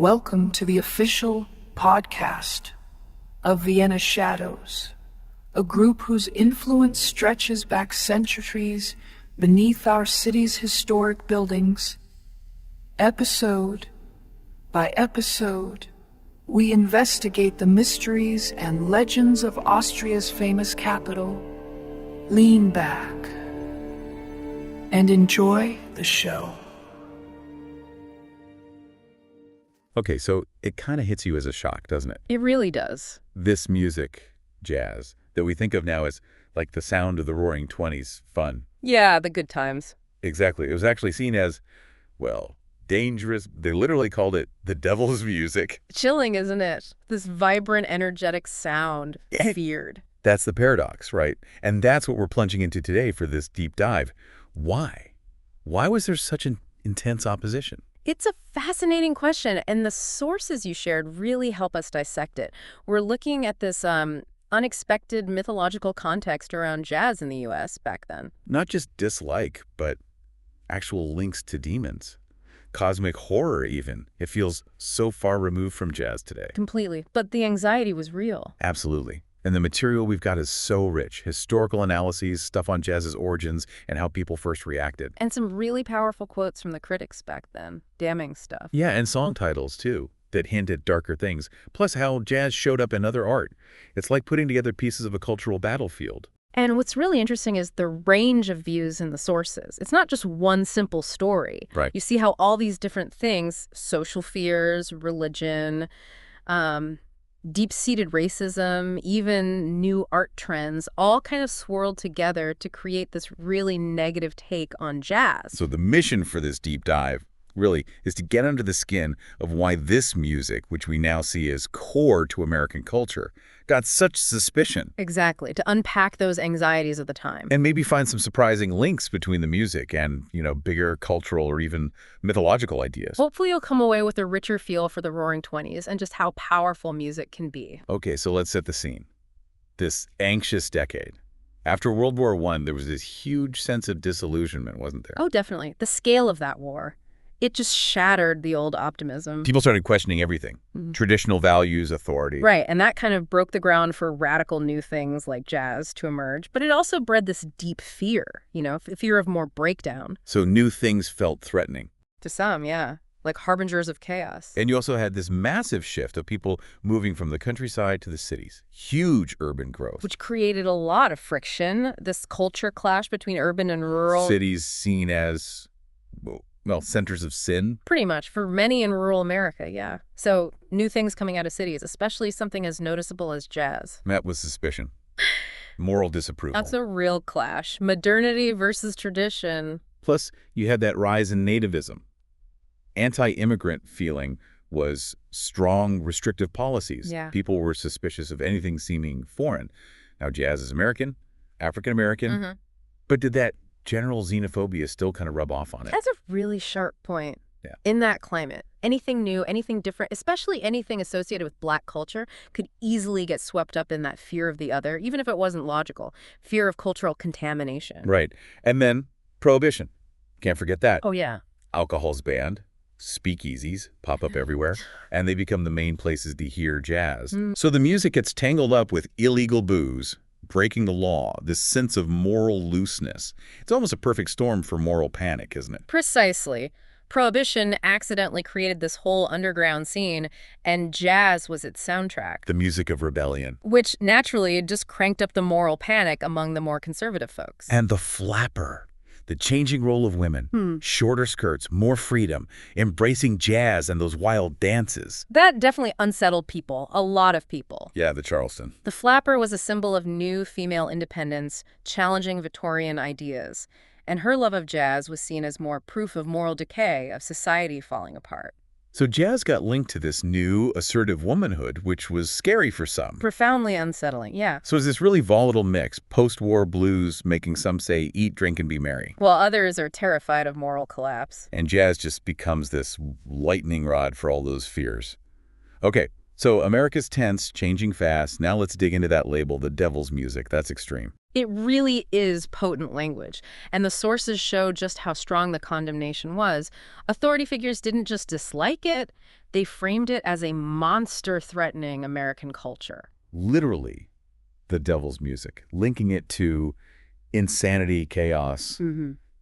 Welcome to the official podcast of Vienna Shadows, a group whose influence stretches back centuries beneath our city's historic buildings. Episode by episode, we investigate the mysteries and legends of Austria's famous capital. Lean back and enjoy the show. Okay, so it kind of hits you as a shock, doesn't it? It really does. This music, jazz, that we think of now as like the sound of the roaring 20s fun. Yeah, the good times. Exactly. It was actually seen as, well, dangerous. They literally called it the devil's music. Chilling, isn't it? This vibrant, energetic sound. Feared. That's the paradox, right? And that's what we're plunging into today for this deep dive. Why? Why was there such an intense opposition? It's a fascinating question, and the sources you shared really help us dissect it. We're looking at this unexpected mythological context around jazz in the U.S. back then. Not just dislike, but actual links to demons. Cosmic horror, even. It feels so far removed from jazz today. Completely. But the anxiety was real. Absolutely. And the material we've got is so rich. Historical analyses, stuff on jazz's origins, and how people first reacted. And some really powerful quotes from the critics back then. Damning stuff. Yeah, and song titles, too, that hint at darker things. Plus how jazz showed up in other art. It's like putting together pieces of a cultural battlefield. And what's really interesting is the range of views in the sources. It's not just one simple story. Right. You see how all these different things, social fears, religion, deep-seated racism, even new art trends, all kind of swirled together to create this really negative take on jazz. So the mission for this deep dive really is to get under the skin of why this music, which we now see as core to American culture, got such suspicion. Exactly, to unpack those anxieties of the time. And maybe find some surprising links between the music and, bigger cultural or even mythological ideas. Hopefully you'll come away with a richer feel for the Roaring Twenties and just how powerful music can be. Okay, so let's set the scene. This anxious decade. After World War I, there was this huge sense of disillusionment, wasn't there? Oh, definitely. The scale of that war. It just shattered the old optimism. People started questioning everything. Traditional values, authority. Right, and that kind of broke the ground for radical new things like jazz to emerge. But it also bred this deep fear, fear of more breakdown. So new things felt threatening. To some, yeah. Like harbingers of chaos. And you also had this massive shift of people moving from the countryside to the cities. Huge urban growth. Which created a lot of friction, this culture clash between urban and rural. Cities seen as, well, centers of sin? Pretty much, for many in rural America, yeah. So new things coming out of cities, especially something as noticeable as jazz. Met with suspicion. Moral disapproval. That's a real clash. Modernity versus tradition. Plus, you had that rise in nativism. Anti-immigrant feeling was strong, restrictive policies. Yeah. People were suspicious of anything seeming foreign. Now, jazz is American, African-American, but did that general xenophobia still kind of rub off on it? That's a really sharp point. Yeah. In that climate, anything new, anything different, especially anything associated with Black culture, could easily get swept up in that fear of the other, even if it wasn't logical. Fear of cultural contamination. Right. And then Prohibition. Can't forget that. Oh, yeah. Alcohol's banned. Speakeasies pop up everywhere, and they become the main places to hear jazz. So the music gets tangled up with illegal booze, breaking the law, this sense of moral looseness. It's almost a perfect storm for moral panic, isn't it? Precisely. Prohibition accidentally created this whole underground scene, and jazz was its soundtrack. The music of rebellion. Which naturally just cranked up the moral panic among the more conservative folks. And the flapper. The changing role of women, shorter skirts, more freedom, embracing jazz and those wild dances. That definitely unsettled people, a lot of people. Yeah, the Charleston. The flapper was a symbol of new female independence, challenging Victorian ideas. And her love of jazz was seen as more proof of moral decay, of society falling apart. So jazz got linked to this new, assertive womanhood, which was scary for some. Profoundly unsettling, yeah. So it's this really volatile mix, post-war blues making some say, eat, drink, and be merry. While others are terrified of moral collapse. And jazz just becomes this lightning rod for all those fears. Okay, so America's tense, changing fast. Now let's dig into that label, the devil's music. That's extreme. It really is potent language, and the sources show just how strong the condemnation was. Authority figures didn't just dislike it, they framed it as a monster threatening American culture. Literally, the devil's music, linking it to insanity, chaos,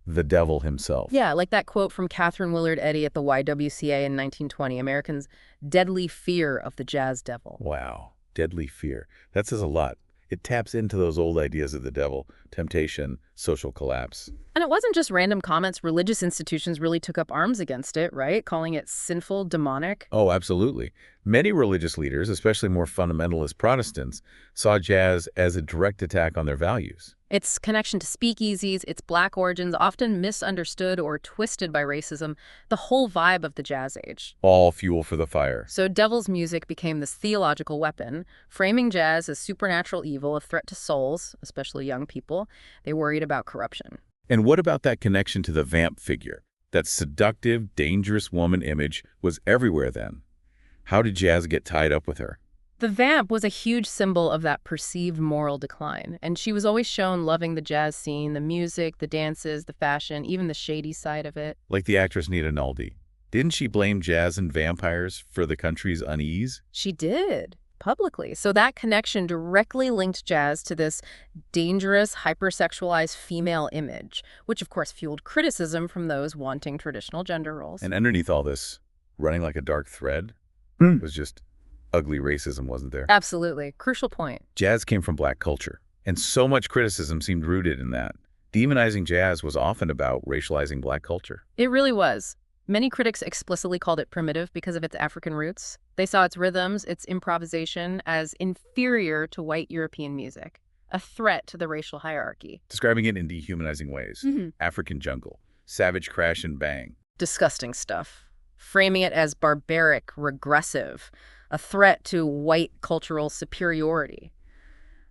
the devil himself. Yeah, like that quote from Catherine Willard Eddy at the YWCA in 1920, Americans' deadly fear of the jazz devil. Wow, deadly fear. That says a lot. It taps into those old ideas of the devil, temptation, social collapse. And it wasn't just random comments. Religious institutions really took up arms against it, right? Calling it sinful, demonic. Oh, absolutely. Many religious leaders, especially more fundamentalist Protestants, saw jazz as a direct attack on their values. Its connection to speakeasies, its black origins, often misunderstood or twisted by racism, the whole vibe of the jazz age. All fuel for the fire. So devil's music became this theological weapon, framing jazz as supernatural evil, a threat to souls, especially young people. They worried about corruption. And what about that connection to the vamp figure? That seductive, dangerous woman image was everywhere then. How did jazz get tied up with her? The vamp was a huge symbol of that perceived moral decline, and she was always shown loving the jazz scene, the music, the dances, the fashion, even the shady side of it. Like the actress Nita Naldi. Didn't she blame jazz and vampires for the country's unease? She did, publicly. So that connection directly linked jazz to this dangerous, hypersexualized female image, which of course fueled criticism from those wanting traditional gender roles. And underneath all this, running like a dark thread, was just ugly racism, wasn't there? Absolutely. Crucial point. Jazz came from black culture, and so much criticism seemed rooted in that. Demonizing jazz was often about racializing black culture. It really was. Many critics explicitly called it primitive because of its African roots. They saw its rhythms, its improvisation, as inferior to white European music, a threat to the racial hierarchy. Describing it in dehumanizing ways. African jungle, savage crash and bang. Disgusting stuff. Framing it as barbaric, regressive, a threat to white cultural superiority.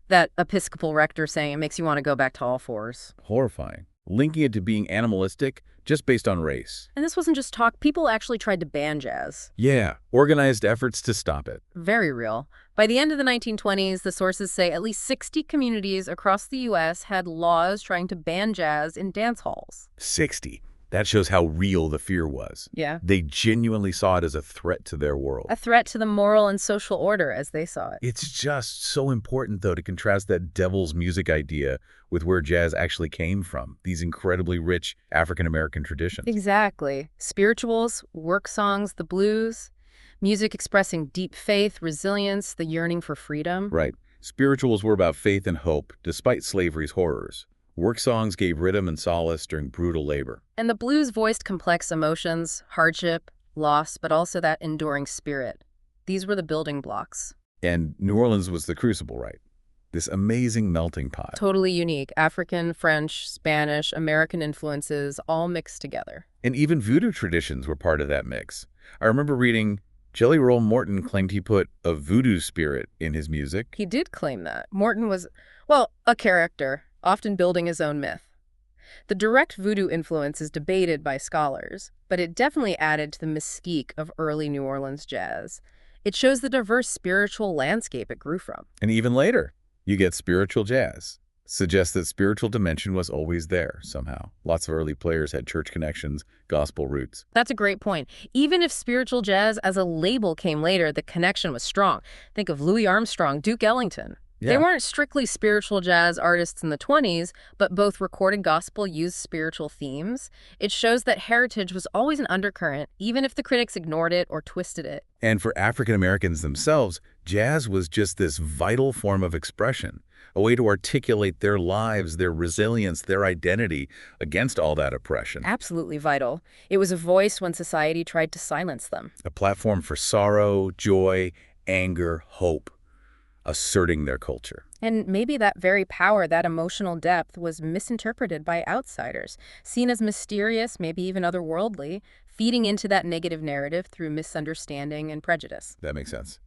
That Episcopal rector saying it makes you want to go back to all fours. Horrifying. Linking it to being animalistic just based on race. And this wasn't just talk. People actually tried to ban jazz. Yeah, organized efforts to stop it. Very real. By the end of the 1920s, the sources say at least 60 communities across the U.S. had laws trying to ban jazz in dance halls. 60. That shows how real the fear was. Yeah. They genuinely saw it as a threat to their world. A threat to the moral and social order as they saw it. It's just so important, though, to contrast that devil's music idea with where jazz actually came from, these incredibly rich African-American traditions. Exactly. Spirituals, work songs, the blues, music expressing deep faith, resilience, the yearning for freedom. Right. Spirituals were about faith and hope, despite slavery's horrors. Work songs gave rhythm and solace during brutal labor. And the blues voiced complex emotions, hardship, loss, but also that enduring spirit. These were the building blocks. And New Orleans was the crucible, right? This amazing melting pot. Totally unique. African, French, Spanish, American influences all mixed together. And even voodoo traditions were part of that mix. I remember reading Jelly Roll Morton claimed he put a voodoo spirit in his music. He did claim that. Morton was, well, a character, often building his own myth. The direct voodoo influence is debated by scholars, but it definitely added to the mystique of early New Orleans jazz. It shows the diverse spiritual landscape it grew from. And even later, you get spiritual jazz. Suggests that spiritual dimension was always there somehow. Lots of early players had church connections, gospel roots. That's a great point. Even if spiritual jazz as a label came later, the connection was strong. Think of Louis Armstrong, Duke Ellington. Yeah. They weren't strictly spiritual jazz artists in the 20s, but both recorded gospel used spiritual themes. It shows that heritage was always an undercurrent, even if the critics ignored it or twisted it. And for African Americans themselves, jazz was just this vital form of expression, a way to articulate their lives, their resilience, their identity against all that oppression. Absolutely vital. It was a voice when society tried to silence them. A platform for sorrow, joy, anger, hope, asserting their culture. And maybe that very power, that emotional depth, was misinterpreted by outsiders, seen as mysterious, maybe even otherworldly, feeding into that negative narrative through misunderstanding and prejudice. That makes sense.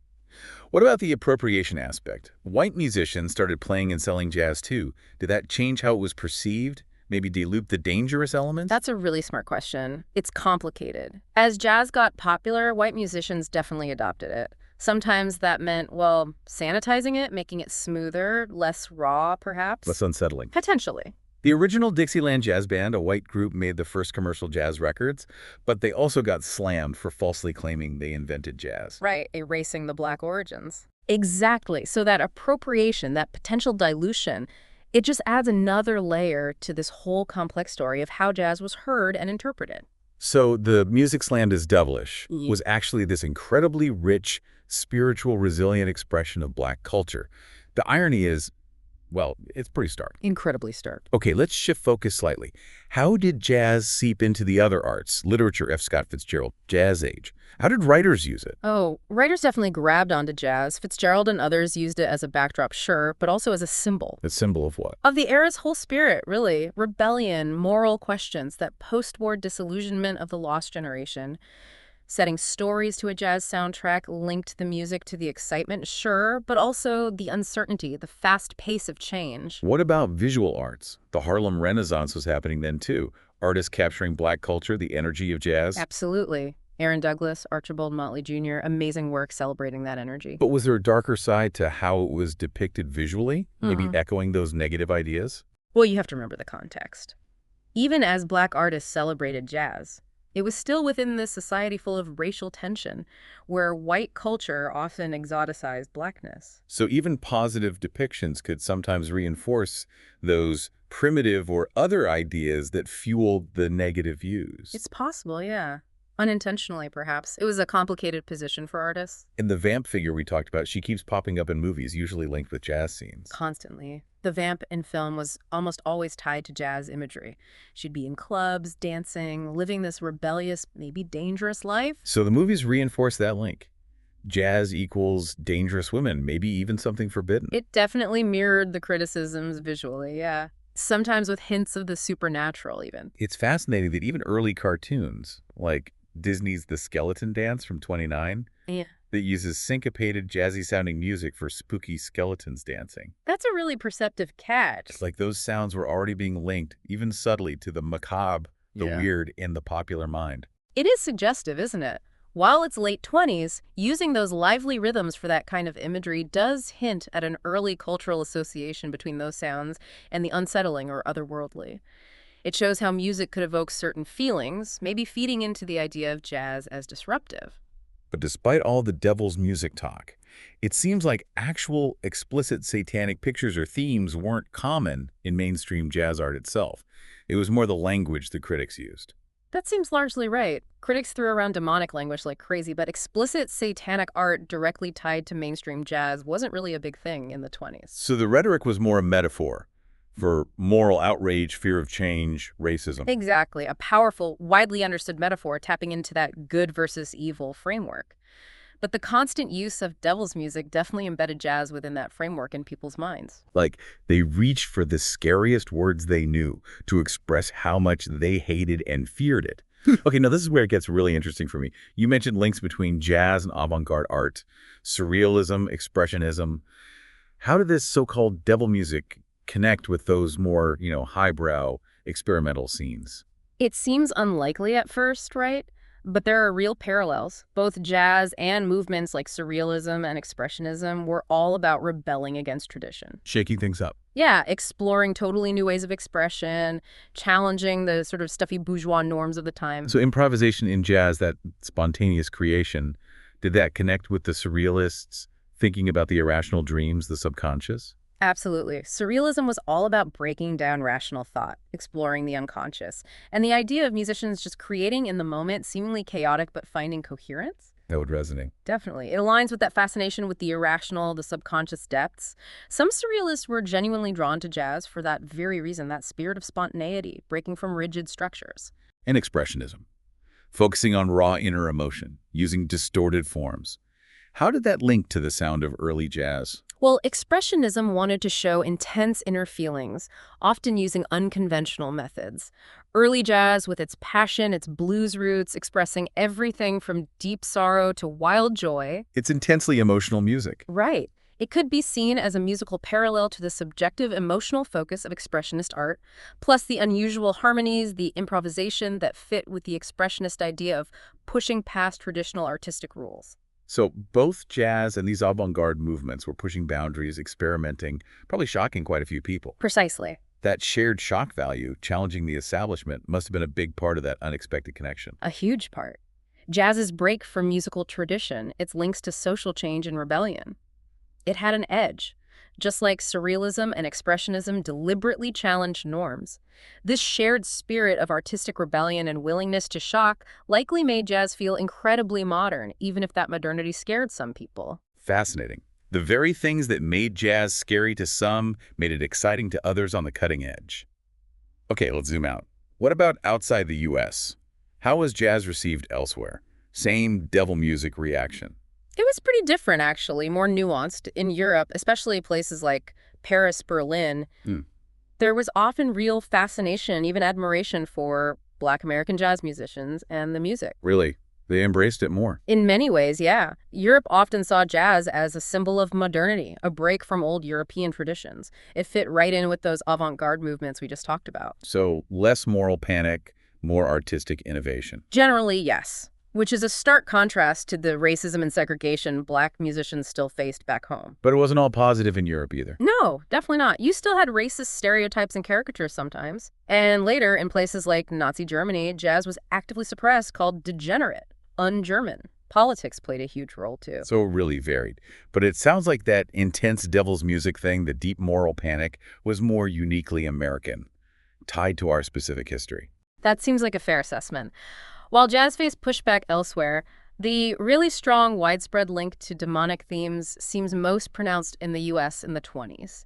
What about the appropriation aspect? White musicians started playing and selling jazz too. Did that change how it was perceived? Maybe dilute the dangerous elements? That's a really smart question. It's complicated. As jazz got popular, white musicians definitely adopted it. Sometimes that meant, well, sanitizing it, making it smoother, less raw, perhaps. Less unsettling. Potentially. The original Dixieland Jazz Band, a white group, made the first commercial jazz records, but they also got slammed for falsely claiming they invented jazz. Right, erasing the Black origins. Exactly. So that appropriation, that potential dilution, it just adds another layer to this whole complex story of how jazz was heard and interpreted. So the music slammed as devilish Yeah. was actually this incredibly rich, spiritual, resilient expression of Black culture. The irony is, well, it's pretty stark. Incredibly stark. Okay, let's shift focus slightly. How did jazz seep into the other arts? Literature, F. Scott Fitzgerald, Jazz Age. How did writers use it? Oh, writers definitely grabbed onto jazz. Fitzgerald and others used it as a backdrop, sure, but also as a symbol. A symbol of what? Of the era's whole spirit, really. Rebellion, moral questions, that post-war disillusionment of the lost generation. Setting stories to a jazz soundtrack linked the music to the excitement, sure, but also the uncertainty, the fast pace of change. What about visual arts? The Harlem Renaissance was happening then too. Artists capturing Black culture, the energy of jazz. Absolutely. Aaron Douglas, Archibald Motley Jr., amazing work celebrating that energy. But was there a darker side to how it was depicted visually? Maybe echoing those negative ideas? Well, you have to remember the context. Even as Black artists celebrated jazz, it was still within this society full of racial tension, where white culture often exoticized Blackness. So even positive depictions could sometimes reinforce those primitive or other ideas that fueled the negative views. It's possible, yeah. Unintentionally, perhaps. It was a complicated position for artists. In the vamp figure we talked about, she keeps popping up in movies, usually linked with jazz scenes. Constantly. The vamp in film was almost always tied to jazz imagery. She'd be in clubs, dancing, living this rebellious, maybe dangerous life. So the movies reinforce that link. Jazz equals dangerous women, maybe even something forbidden. It definitely mirrored the criticisms visually, yeah. Sometimes with hints of the supernatural, even. It's fascinating that even early cartoons, like Disney's The Skeleton Dance from 29, Yeah. that uses syncopated, jazzy-sounding music for spooky skeletons dancing. That's a really perceptive catch. It's like those sounds were already being linked, even subtly, to the macabre, the weird, in the popular mind. It is suggestive, isn't it? While it's late 20s, using those lively rhythms for that kind of imagery does hint at an early cultural association between those sounds and the unsettling or otherworldly. It shows how music could evoke certain feelings, maybe feeding into the idea of jazz as disruptive. But despite all the devil's music talk, it seems like actual explicit satanic pictures or themes weren't common in mainstream jazz art itself. It was more the language the critics used. That seems largely right. Critics threw around demonic language like crazy, but explicit satanic art directly tied to mainstream jazz wasn't really a big thing in the 20s. So the rhetoric was more a metaphor for moral outrage, fear of change, racism. Exactly. A powerful, widely understood metaphor tapping into that good versus evil framework. But the constant use of devil's music definitely embedded jazz within that framework in people's minds. Like, they reached for the scariest words they knew to express how much they hated and feared it. Okay, now this is where it gets really interesting for me. You mentioned links between jazz and avant-garde art, surrealism, expressionism. How did this so-called devil music connect with those more, highbrow experimental scenes? It seems unlikely at first, right? But there are real parallels. Both jazz and movements like surrealism and expressionism were all about rebelling against tradition. Shaking things up. Yeah, exploring totally new ways of expression, challenging the sort of stuffy bourgeois norms of the time. So improvisation in jazz, that spontaneous creation, did that connect with the surrealists thinking about the irrational dreams, the subconscious? Absolutely. Surrealism was all about breaking down rational thought, exploring the unconscious, and the idea of musicians just creating in the moment, seemingly chaotic, but finding coherence. That would resonate. Definitely. It aligns with that fascination with the irrational, the subconscious depths. Some surrealists were genuinely drawn to jazz for that very reason, that spirit of spontaneity, breaking from rigid structures. And expressionism, focusing on raw inner emotion, using distorted forms. How did that link to the sound of early jazz? Well, Expressionism wanted to show intense inner feelings, often using unconventional methods. Early jazz, with its passion, its blues roots, expressing everything from deep sorrow to wild joy. It's intensely emotional music. Right. It could be seen as a musical parallel to the subjective emotional focus of Expressionist art, plus the unusual harmonies, the improvisation that fit with the Expressionist idea of pushing past traditional artistic rules. So both jazz and these avant-garde movements were pushing boundaries, experimenting, probably shocking quite a few people. Precisely. That shared shock value, challenging the establishment, must have been a big part of that unexpected connection. A huge part. Jazz's break from musical tradition, its links to social change and rebellion. It had an edge. Just like surrealism and expressionism deliberately challenged norms, this shared spirit of artistic rebellion and willingness to shock likely made jazz feel incredibly modern, even if that modernity scared some people. Fascinating. The very things that made jazz scary to some made it exciting to others on the cutting edge. Okay, let's zoom out. What about outside the US? How was jazz received elsewhere? Same devil music reaction. It was pretty different, actually, more nuanced. In Europe, especially places like Paris, Berlin, there was often real fascination, even admiration for Black American jazz musicians and the music. Really? They embraced it more. In many ways, yeah. Europe often saw jazz as a symbol of modernity, a break from old European traditions. It fit right in with those avant-garde movements we just talked about. So less moral panic, more artistic innovation. Generally, yes. Which is a stark contrast to the racism and segregation Black musicians still faced back home. But it wasn't all positive in Europe either. No, definitely not. You still had racist stereotypes and caricatures sometimes. And later, in places like Nazi Germany, jazz was actively suppressed, called degenerate, un-German. Politics played a huge role, too. So really varied. But it sounds like that intense devil's music thing, the deep moral panic, was more uniquely American, tied to our specific history. That seems like a fair assessment. While jazz faced pushback elsewhere, the really strong, widespread link to demonic themes seems most pronounced in the U.S. in the 20s.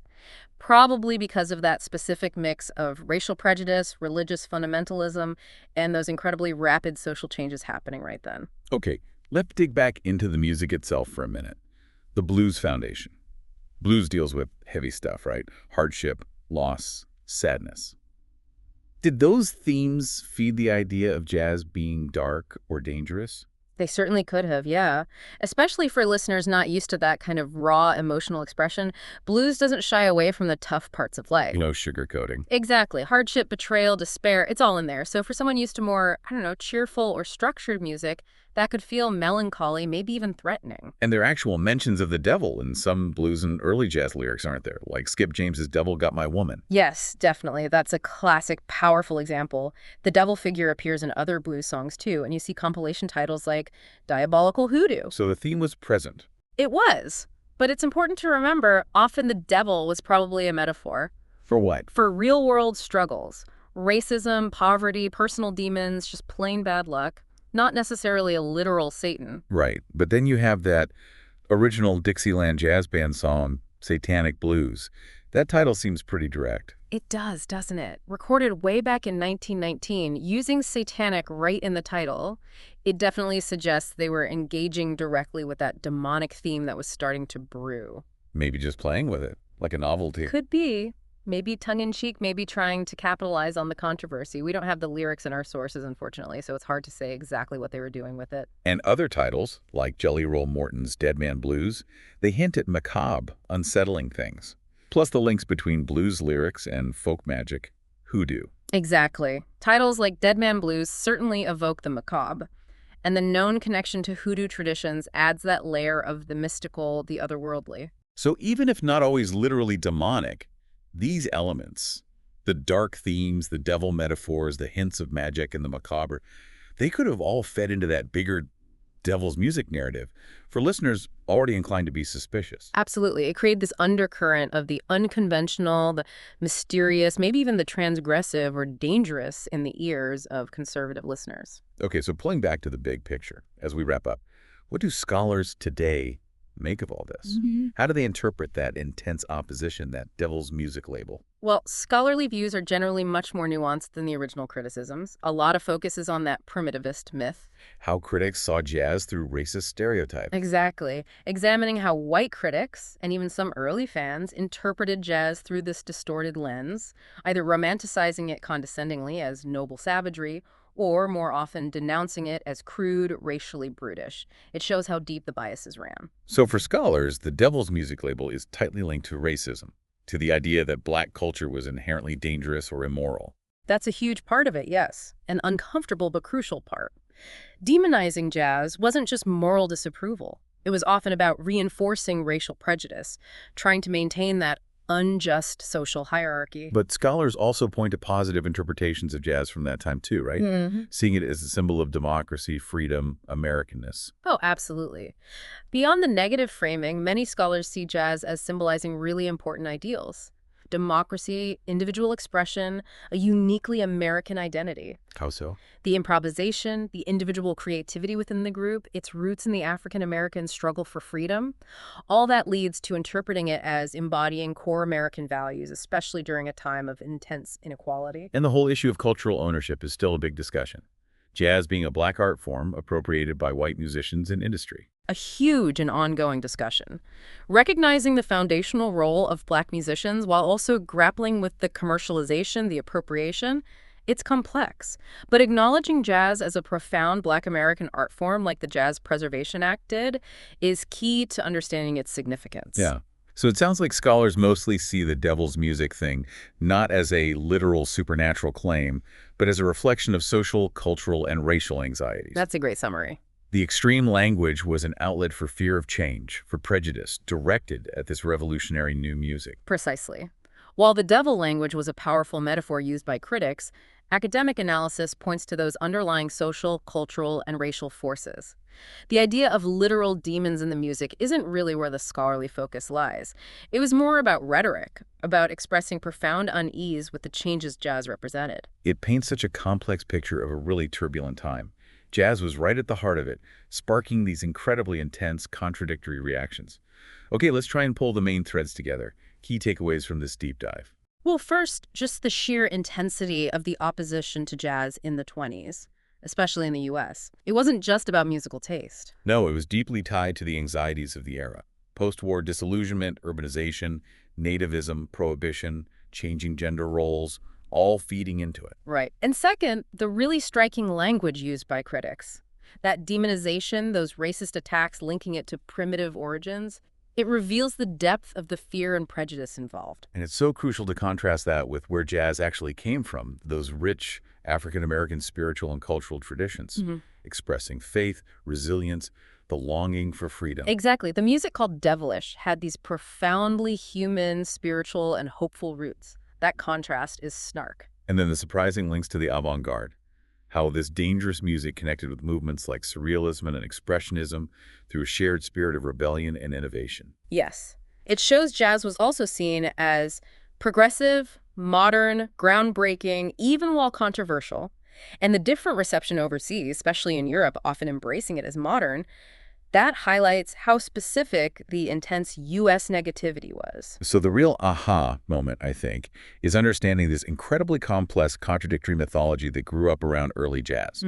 Probably because of that specific mix of racial prejudice, religious fundamentalism, and those incredibly rapid social changes happening right then. Okay, let's dig back into the music itself for a minute. The blues foundation. Blues deals with heavy stuff, right? Hardship, loss, sadness. Did those themes feed the idea of jazz being dark or dangerous? They certainly could have, yeah. Especially for listeners not used to that kind of raw emotional expression, blues doesn't shy away from the tough parts of life. No sugarcoating. Exactly. Hardship, betrayal, despair, it's all in there. So for someone used to more, cheerful or structured music, that could feel melancholy, maybe even threatening. And there are actual mentions of the devil in some blues and early jazz lyrics, aren't there? Like Skip James's Devil Got My Woman. Yes, definitely. That's a classic, powerful example. The devil figure appears in other blues songs, too, and you see compilation titles like Diabolical Hoodoo. So the theme was present. It was. But it's important to remember, often the devil was probably a metaphor. For what? For real-world struggles. Racism, poverty, personal demons, just plain bad luck. Not necessarily a literal Satan. Right. But then you have that original Dixieland jazz band song, Satanic Blues. That title seems pretty direct. It does, doesn't it? Recorded way back in 1919, using satanic right in the title, it definitely suggests they were engaging directly with that demonic theme that was starting to brew. Maybe just playing with it, like a novelty. Could be. Maybe tongue-in-cheek, maybe trying to capitalize on the controversy. We don't have the lyrics in our sources, unfortunately, so it's hard to say exactly what they were doing with it. And other titles, like Jelly Roll Morton's Dead Man Blues, they hint at macabre, unsettling things. Plus the links between blues lyrics and folk magic, hoodoo. Exactly. Titles like Dead Man Blues certainly evoke the macabre. And the known connection to hoodoo traditions adds that layer of the mystical, the otherworldly. So even if not always literally demonic, these elements, the dark themes, the devil metaphors, the hints of magic and the macabre, they could have all fed into that bigger devil's music narrative for listeners already inclined to be suspicious. Absolutely. It created this undercurrent of the unconventional, the mysterious, maybe even the transgressive or dangerous in the ears of conservative listeners. Okay, so pulling back to the big picture as we wrap up, what do scholars today make of all this? How do they interpret that intense opposition, that devil's music label? Well, scholarly views are generally much more nuanced than the original criticisms. A lot of focus is on that primitivist myth. How critics saw jazz through racist stereotypes. Exactly. Examining how white critics, and even some early fans, interpreted jazz through this distorted lens, either romanticizing it condescendingly as noble savagery, or more often denouncing it as crude, racially brutish. It shows how deep the biases ran. So for scholars, the devil's music label is tightly linked to racism, to the idea that Black culture was inherently dangerous or immoral. That's a huge part of it, yes. An uncomfortable but crucial part. Demonizing jazz wasn't just moral disapproval. It was often about reinforcing racial prejudice, trying to maintain that unjust social hierarchy. But scholars also point to positive interpretations of jazz from that time too, right? Seeing it as a symbol of democracy, freedom, Americanness. Oh, absolutely. Beyond the negative framing, many scholars see jazz as symbolizing really important ideals. Democracy, individual expression, a uniquely American identity. How so? The improvisation, the individual creativity within the group, its roots in the African-American struggle for freedom, all that leads to interpreting it as embodying core American values, especially during a time of intense inequality. And the whole issue of cultural ownership is still a big discussion. Jazz being a black art form appropriated by white musicians and industry. A huge and ongoing discussion. Recognizing the foundational role of black musicians while also grappling with the commercialization, the appropriation, it's complex. But acknowledging jazz as a profound black American art form like the Jazz Preservation Act did is key to understanding its significance. Yeah. So it sounds like scholars mostly see the devil's music thing not as a literal supernatural claim, but as a reflection of social, cultural, and racial anxieties. That's a great summary. The extreme language was an outlet for fear of change, for prejudice, directed at this revolutionary new music. Precisely. While the devil language was a powerful metaphor used by critics, academic analysis points to those underlying social, cultural, and racial forces. The idea of literal demons in the music isn't really where the scholarly focus lies. It was more about rhetoric, about expressing profound unease with the changes jazz represented. It paints such a complex picture of a really turbulent time. Jazz was right at the heart of it, sparking these incredibly intense, contradictory reactions. Okay, let's try and pull the main threads together. Key takeaways from this deep dive. Well, first, just the sheer intensity of the opposition to jazz in the 20s, especially in the US. It wasn't just about musical taste. No, it was deeply tied to the anxieties of the era. Post-war disillusionment, urbanization, nativism, prohibition, changing gender roles, all feeding into it. Right. And second, the really striking language used by critics. That demonization, those racist attacks linking it to primitive origins, it reveals the depth of the fear and prejudice involved. And it's so crucial to contrast that with where jazz actually came from, those rich African-American spiritual and cultural traditions, expressing faith, resilience, the longing for freedom. Exactly. The music called devilish had these profoundly human, spiritual, and hopeful roots. That contrast is stark. And then the surprising links to the avant-garde. How this dangerous music connected with movements like surrealism and expressionism through a shared spirit of rebellion and innovation. Yes. It shows jazz was also seen as progressive, modern, groundbreaking, even while controversial. And the different reception overseas, especially in Europe, often embracing it as modern, that highlights how specific the intense U.S. negativity was. So the real aha moment, I think, is understanding this incredibly complex, contradictory mythology that grew up around early jazz.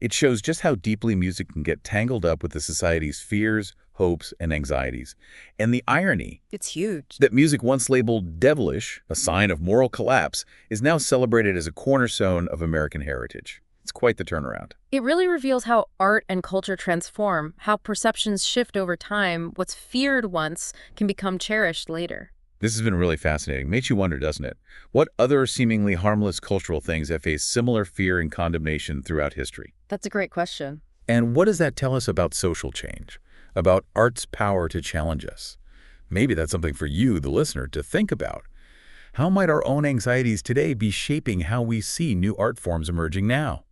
It shows just how deeply music can get tangled up with the society's fears, hopes, and anxieties. And the irony, It's huge. that music once labeled devilish, a sign of moral collapse, is now celebrated as a cornerstone of American heritage. It's quite the turnaround. It really reveals how art and culture transform, how perceptions shift over time. What's feared once can become cherished later. This has been really fascinating. Makes you wonder, doesn't it? What other seemingly harmless cultural things have faced similar fear and condemnation throughout history? That's a great question. And what does that tell us about social change? About art's power to challenge us? Maybe that's something for you, the listener, to think about. How might our own anxieties today be shaping how we see new art forms emerging now?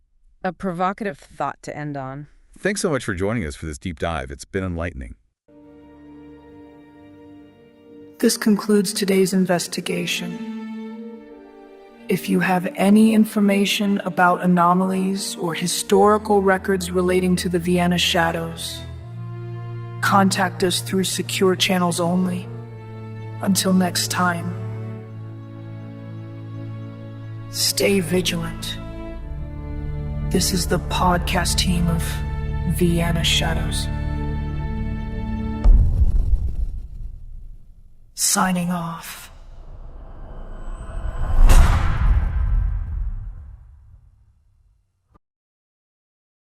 A provocative thought to end on. Thanks so much for joining us for this deep dive. It's been enlightening. This concludes today's investigation. If you have any information about anomalies or historical records relating to the Vienna Shadows, contact us through secure channels only. Until next time, stay vigilant. This is the podcast team of Vienna Shadows. Signing off.